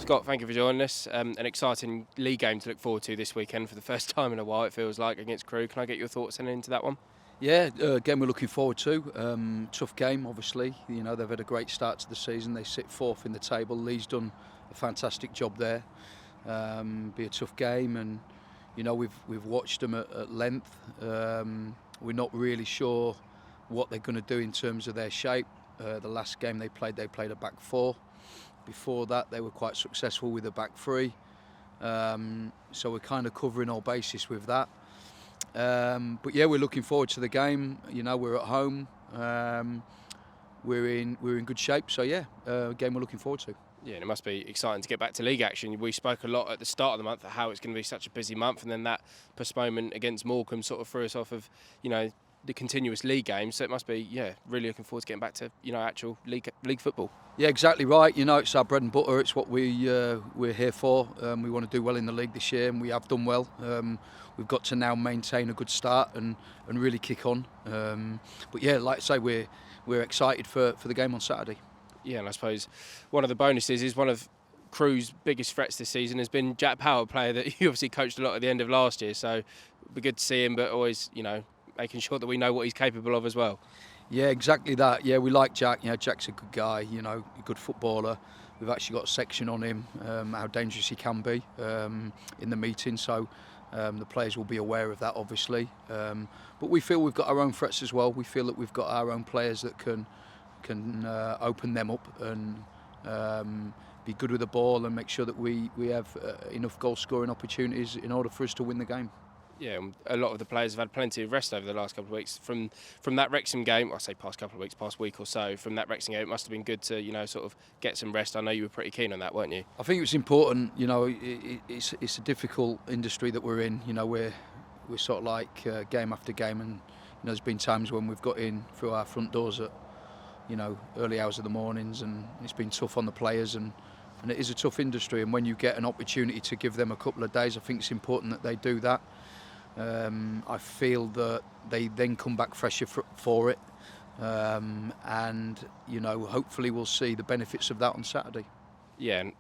Scott, thank you for joining us. An exciting league game to look forward to this weekend for the first time in a while, it feels like, against Crewe. Can I get your thoughts into that one? Yeah, game we're looking forward to. Tough game, obviously. You know, they've had a great start to the season. They sit fourth in the table. Lee's done a fantastic job there. Be a tough game, and you know we've watched them at length. We're not really sure what they're going to do in terms of their shape. The last game they played a back four. Before that, they were quite successful with a back three. So we're kind of covering all bases with that. But yeah, we're looking forward to the game. You know, we're at home. We're in good shape. So yeah, game we're looking forward to. Yeah, and it must be exciting to get back to league action. We spoke a lot at the start of the month of how it's going to be such a busy month, and then that postponement against Morecambe sort of threw us off of, you know, the continuous league games. So it must be, yeah, really looking forward to getting back to, you know, actual league football. Yeah, exactly right. You know, it's our bread and butter. It's what we're here for. We want to do well in the league this year, and we have done well. We've got to now maintain a good start and really kick on. But yeah, like I say, we're excited for the game on Saturday. Yeah, and I suppose one of the bonuses is one of Crewe's biggest threats this season has been Jack Power, a player that you obviously coached a lot at the end of last year. So it'd be good to see him, but always, you know, making sure that we know what he's capable of as well. Yeah, exactly that. Yeah, we like Jack. You know, Jack's a good guy, you know, a good footballer. We've actually got a section on him, how dangerous he can be in the meeting. So the players will be aware of that, obviously. But we feel we've got our own threats as well. We feel that we've got our own players that can open them up and be good with the ball and make sure that we have enough goal scoring opportunities in order for us to win the game. Yeah, a lot of the players have had plenty of rest over the last couple of weeks. From that Wrexham game, I say past couple of weeks, past week or so, from that Wrexham game, it must have been good to, you know, sort of get some rest. I know you were pretty keen on that, weren't you? I think it was important. You know, it's a difficult industry that we're in. You know, we're sort of like game after game, and you know, there's been times when we've got in through our front doors at, you know, early hours of the mornings, and it's been tough on the players, and it is a tough industry. And when you get an opportunity to give them a couple of days, I think it's important that they do that. I feel that they then come back fresher for it, and you know, hopefully we'll see the benefits of that on Saturday. Yeah, and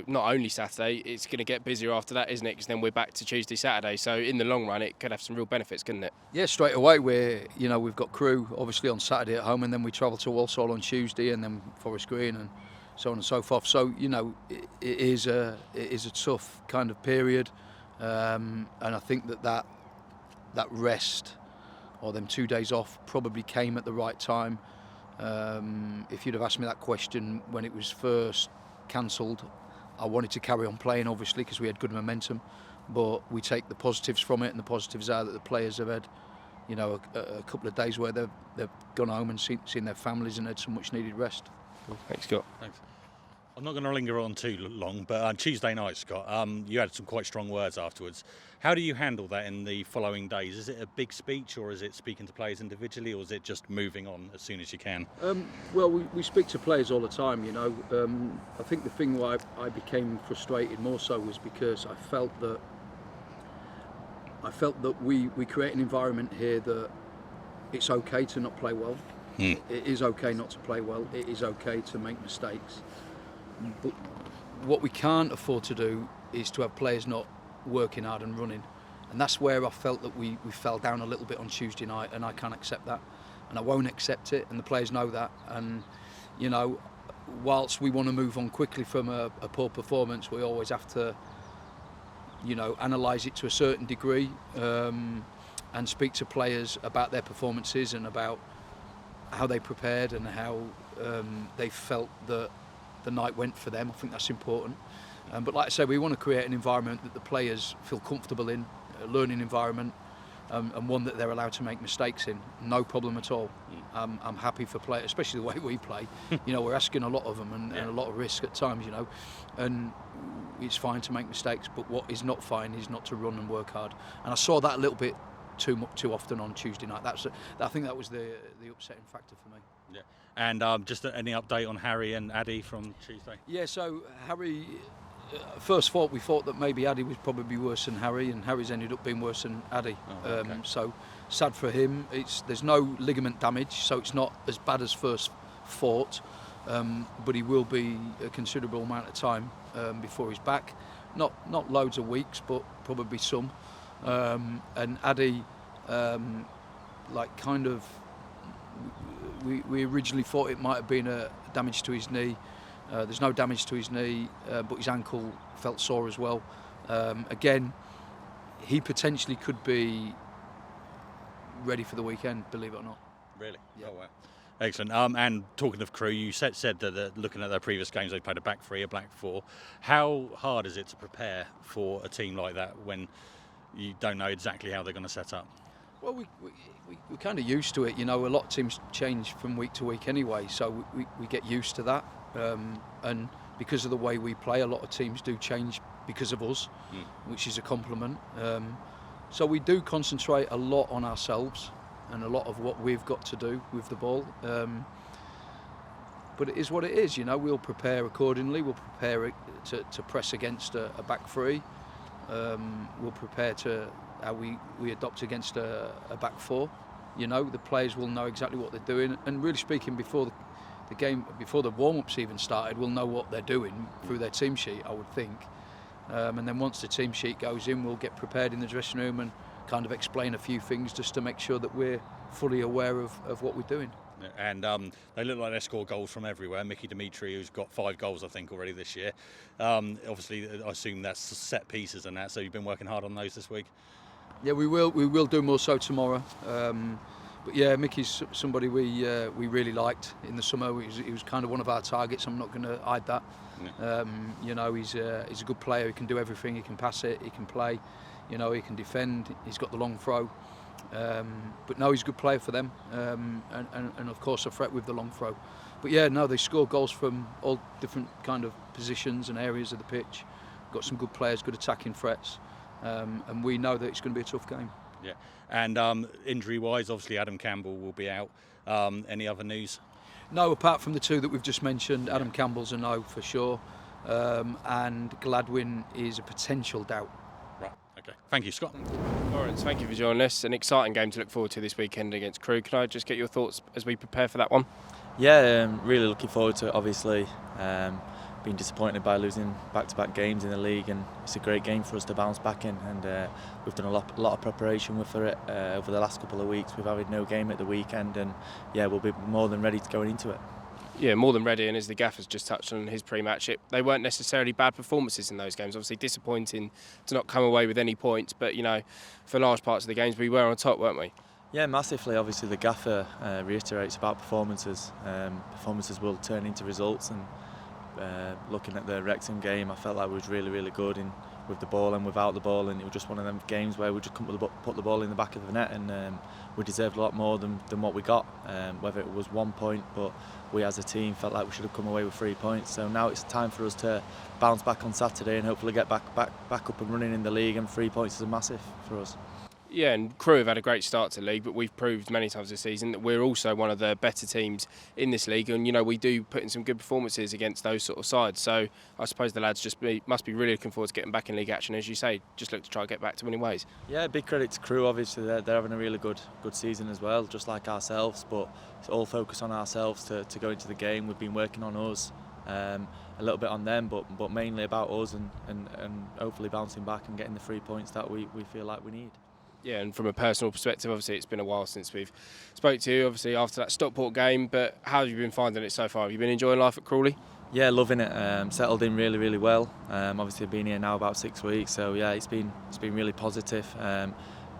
not only Saturday, it's going to get busier after that, isn't it? Because then we're back to Tuesday, Saturday. So in the long run, it could have some real benefits, couldn't it? Yeah, straight away we've got Crewe obviously on Saturday at home, and then we travel to Walsall on Tuesday, and then Forest Green, and so on and so forth. So you know, it is a tough kind of period, and I think that rest or them 2 days off probably came at the right time. If you'd have asked me that question when it was first cancelled, I wanted to carry on playing, obviously, because we had good momentum, but we take the positives from it, and the positives are that the players have had, you know, a couple of days where they've gone home and seen their families and had some much needed rest. Cool. Thanks, Scott. Thanks. I'm not going to linger on too long, but on Tuesday night, Scott, you had some quite strong words afterwards. How do you handle that in the following days? Is it a big speech, or is it speaking to players individually, or is it just moving on as soon as you can? Well, we speak to players all the time, you know. I think the thing why I became frustrated more so was because I felt that we create an environment here that it's okay to not play well. It is okay not to play well. It is okay to make mistakes. But what we can't afford to do is to have players not working hard and running, and that's where I felt that we fell down a little bit on Tuesday night, and I can't accept that, and I won't accept it, and the players know that. And you know, whilst we want to move on quickly from a poor performance, we always have to, you know, analyse it to a certain degree, and speak to players about their performances and about how they prepared and how they felt that the night went for them. I think that's important. But like I say, we want to create an environment that the players feel comfortable in, a learning environment, and one that they're allowed to make mistakes in. No problem at all. I'm happy for players, especially the way we play. You know, we're asking a lot of them and a lot of risk at times, you know. And it's fine to make mistakes, but what is not fine is not to run and work hard. And I saw that a little bit too often on Tuesday night. I think that was the upsetting factor for me. Yeah. And just any update on Harry and Addy from Tuesday? Yeah, so Harry, first thought, we thought that maybe Addy was probably worse than Harry, and Harry's ended up being worse than Addy. Oh, okay. So sad for him. There's no ligament damage, so it's not as bad as first thought. but he will be a considerable amount of time before he's back. Not loads of weeks, but probably some. And Addy, we originally thought it might have been a damage to his knee. There's no damage to his knee, but his ankle felt sore as well. Again, he potentially could be ready for the weekend, believe it or not. Really? Yeah. Oh, wow. Excellent. And talking of Crewe, you said that looking at their previous games, they played a back three, a back four. How hard is it to prepare for a team like that when you don't know exactly how they're going to set up? Well, we're kind of used to it. You know, a lot of teams change from week to week anyway, so we get used to that. And because of the way we play, a lot of teams do change because of us, which is a compliment. So we do concentrate a lot on ourselves and a lot of what we've got to do with the ball. But it is what it is, you know. We'll prepare accordingly. We'll prepare to press against a back three. We'll prepare to how we adopt against a back four. You know, the players will know exactly what they're doing. And really speaking, before the game, before the warm-ups even started, we'll know what they're doing through their team sheet, I would think. And then once the team sheet goes in, we'll get prepared in the dressing room and kind of explain a few things just to make sure that we're fully aware of what we're doing. And they look like they score goals from everywhere. Mickey Dimitri, who's got 5 goals, I think, already this year. Obviously, I assume that's set pieces and that, so you've been working hard on those this week? Yeah, we will do more so tomorrow. But yeah, Mickey's somebody we really liked in the summer. He was kind of one of our targets. I'm not going to hide that. Yeah. You know, he's a good player. He can do everything. He can pass it. He can play. You know, he can defend. He's got the long throw. But no, he's a good player for them. And of course a threat with the long throw. But yeah, no, they score goals from all different kind of positions and areas of the pitch. Got some good players, good attacking threats. And we know that it's going to be a tough game. Yeah. And injury-wise, obviously Adam Campbell will be out. Any other news? No, apart from the 2 that we've just mentioned. Adam Campbell's a no for sure. And Gladwin is a potential doubt. Right, okay. Thank you, Scott. Laurence, thank you for joining us. An exciting game to look forward to this weekend against Crewe. Can I just get your thoughts as we prepare for that one? Yeah, really looking forward to it, obviously. Been disappointed by losing back-to-back games in the league, and it's a great game for us to bounce back in, and we've done a lot of preparation for it over the last couple of weeks. We've had no game at the weekend, and yeah, we'll be more than ready to go into it. Yeah, more than ready, and as the gaffer's just touched on his pre-match, they weren't necessarily bad performances in those games. Obviously disappointing to not come away with any points, but you know, for large parts of the games we were on top, weren't we? Yeah, massively. Obviously the gaffer reiterates about performances. Performances will turn into results, and looking at the Wrexham game, I felt like we was really good with the ball and without the ball, and it was just one of them games where we just couldn't put the ball in the back of the net, and we deserved a lot more than what we got, whether it was 1 point, but we as a team felt like we should have come away with 3 points. So now it's time for us to bounce back on Saturday and hopefully get back up and running in the league, and 3 points is massive for us. Yeah, and Crewe have had a great start to the league, but we've proved many times this season that we're also one of the better teams in this league, and you know we do put in some good performances against those sort of sides. So I suppose the lads must be really looking forward to getting back in league action, as you say. Just look to try and get back to winning ways. Yeah, big credit to Crewe. Obviously they're having a really good season as well, just like ourselves. But it's all focus on ourselves to go into the game. We've been working on us, a little bit on them, but mainly about us, and hopefully bouncing back and getting the 3 points that we feel like we need. Yeah, and from a personal perspective, obviously it's been a while since we've spoke to you, obviously after that Stockport game, but how have you been finding it so far? Have you been enjoying life at Crawley? Yeah, loving it. Settled in really well. Obviously I've been here now about 6 weeks, so yeah, it's been really positive.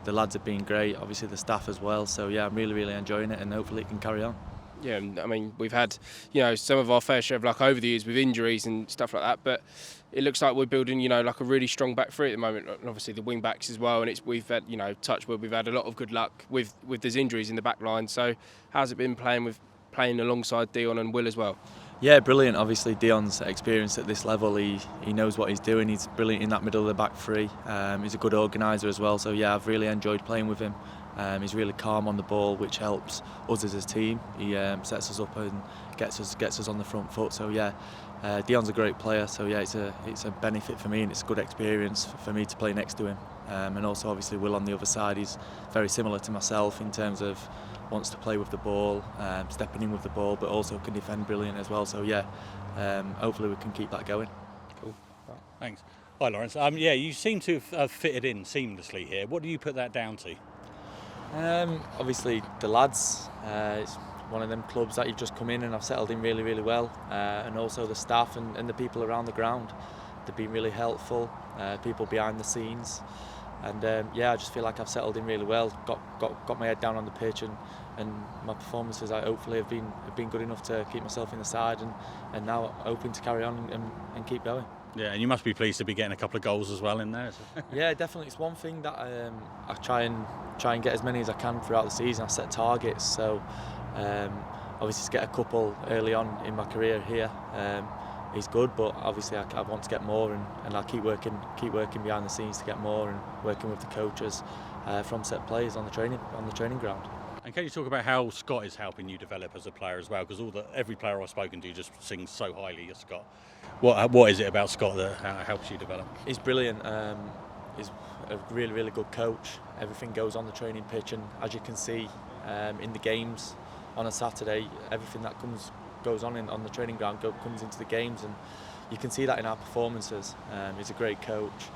The lads have been great, obviously the staff as well, so yeah, I'm really enjoying it, and hopefully it can carry on. Yeah, I mean, we've had, you know, some of our fair share of luck over the years with injuries and stuff like that, but it looks like we're building, you know, like a really strong back three at the moment, and obviously the wing backs as well, and we've had, you know, touch wood, we've had a lot of good luck with those injuries in the back line. So how's it been playing alongside Dion and Will as well? Yeah, brilliant. Obviously Dion's experienced at this level, he knows what he's doing, he's brilliant in that middle of the back three. He's a good organiser as well, so yeah, I've really enjoyed playing with him. He's really calm on the ball, which helps us as a team. He sets us up and gets us on the front foot. So yeah, Dion's a great player. So yeah, it's a benefit for me, and it's a good experience for me to play next to him. and also obviously Will on the other side. He's very similar to myself in terms of wants to play with the ball, stepping in with the ball, but also can defend brilliant as well. So yeah, hopefully we can keep that going. Cool. Thanks. Hi Laurence. Yeah, you seem to have fitted in seamlessly here. What do you put that down to? Obviously the lads. It's one of them clubs that you've just come in and I've settled in really, really well, and also the staff and the people around the ground. They've been really helpful, people behind the scenes, and yeah, I just feel like I've settled in really well. Got my head down on the pitch, and my performances I hopefully have been good enough to keep myself in the side, and now hoping to carry on and keep going. Yeah, and you must be pleased to be getting a couple of goals as well in there. Yeah, definitely. It's one thing that I try and get as many as I can throughout the season. I set targets, so obviously to get a couple early on in my career here is good, but obviously I want to get more, and I'll keep working behind the scenes to get more, and working with the coaches from set players on the training ground. And can you talk about how Scott is helping you develop as a player as well? Because every player I've spoken to just sings so highly of Scott. What is it about Scott that helps you develop? He's brilliant. He's a really, really good coach. Everything goes on the training pitch, and as you can see in the games on a Saturday, everything that goes on on the training ground comes into the games, and you can see that in our performances. He's a great coach,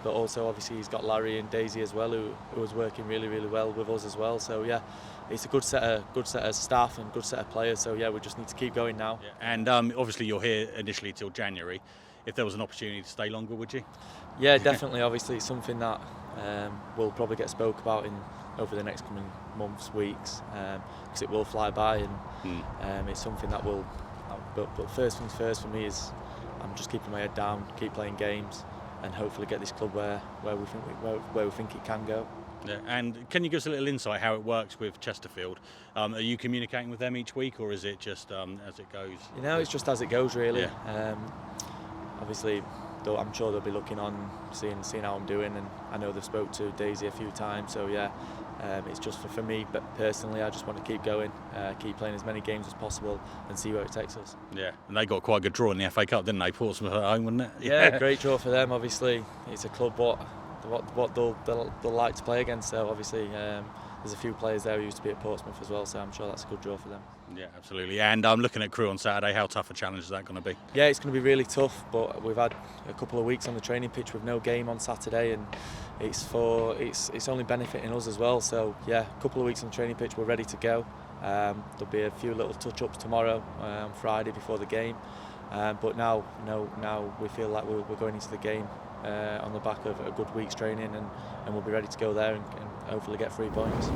but also obviously he's got Larry and Daisy as well, who was working really, really well with us as well. So yeah, it's a good set of staff and good set of players. So yeah, we just need to keep going now. Yeah. And obviously you're here initially till January. If there was an opportunity to stay longer, would you? Yeah, definitely. Obviously, it's something that will probably get spoke about over the next coming months, weeks, because it will fly by, and it's something that will. But first things first for me is I'm just keeping my head down, keep playing games, and hopefully get this club where we think it can go. Yeah. And can you give us a little insight how it works with Chesterfield? Are you communicating with them each week, or is it just as it goes? You know, it's just as it goes, really. Yeah. Obviously, though, I'm sure they'll be looking on, seeing how I'm doing, and I know they've spoke to Daisy a few times. So yeah, it's just for me, but personally, I just want to keep going, keep playing as many games as possible, and see where it takes us. Yeah, and they got quite a good draw in the FA Cup, didn't they? Portsmouth at home, wasn't it? Yeah, great draw for them. Obviously, it's a club what they'll like to play against. So obviously, there's a few players there who used to be at Portsmouth as well. So I'm sure that's a good draw for them. Yeah, absolutely. And I'm looking at Crewe on Saturday. How tough a challenge is that going to be? Yeah, it's going to be really tough. But we've had a couple of weeks on the training pitch with no game on Saturday, and it's only benefiting us as well. So yeah, a couple of weeks on the training pitch, we're ready to go. There'll be a few little touch-ups tomorrow, on Friday before the game. But now we feel like we're going into the game on the back of a good week's training, and we'll be ready to go there and hopefully get 3 points.